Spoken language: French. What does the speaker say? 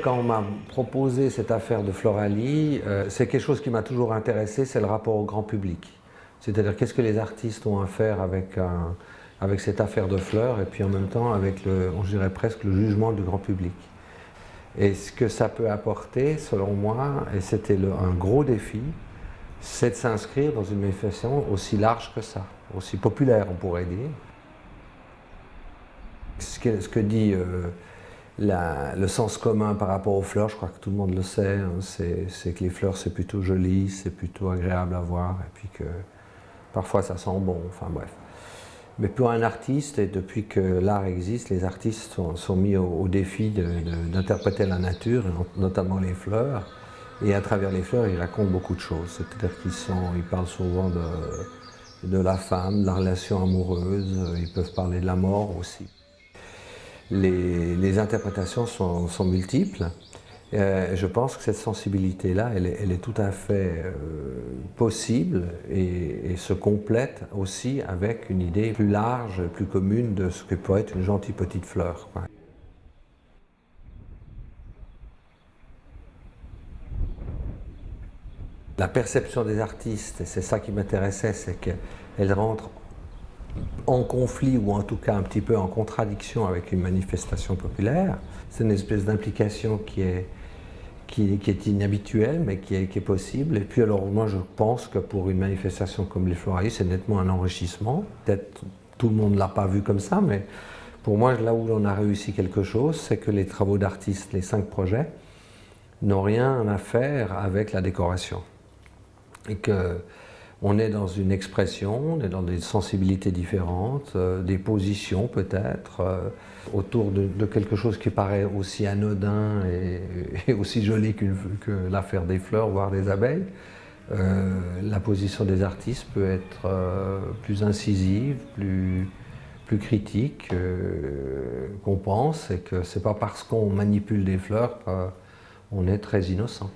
Quand on m'a proposé cette affaire de Floralie, c'est quelque chose qui m'a toujours intéressé, c'est le rapport au grand public. C'est-à-dire qu'est-ce que les artistes ont à faire avec cette affaire de fleurs et puis en même temps avec je dirais presque le jugement du grand public. Et ce que ça peut apporter, selon moi, et c'était un gros défi, c'est de s'inscrire dans une manifestation aussi large que ça, aussi populaire on pourrait dire. Ce que dit le sens commun par rapport aux fleurs, je crois que tout le monde le sait, hein, c'est que les fleurs c'est plutôt joli, c'est plutôt agréable à voir, et puis que parfois ça sent bon, enfin bref. Mais pour un artiste, et depuis que l'art existe, les artistes sont mis au défi d'interpréter la nature, notamment les fleurs, et à travers les fleurs, ils racontent beaucoup de choses. C'est-à-dire qu'ils parlent souvent de la femme, de la relation amoureuse, ils peuvent parler de la mort aussi. Les interprétations sont multiples. Je pense que cette sensibilité-là, elle est tout à fait possible et se complète aussi avec une idée plus large, plus commune de ce que pourrait être une gentille petite fleur, quoi. La perception des artistes, et c'est ça qui m'intéressait, c'est qu'elle rentre en conflit ou en tout cas un petit peu en contradiction avec une manifestation populaire. C'est une espèce d'implication qui est inhabituelle mais qui est possible. Et puis alors moi je pense que pour une manifestation comme les Floralis, c'est nettement un enrichissement. Peut-être tout le monde ne l'a pas vu comme ça, mais pour moi là où on a réussi quelque chose, c'est que les travaux d'artistes, les 5 projets, n'ont rien à faire avec la décoration. Et qu'on est dans une expression, on est dans des sensibilités différentes, des positions peut-être, autour de quelque chose qui paraît aussi anodin et aussi joli que l'affaire des fleurs, voire des abeilles. La position des artistes peut être plus incisive, plus critique qu'on pense, et que c'est pas parce qu'on manipule des fleurs qu'on est très innocent.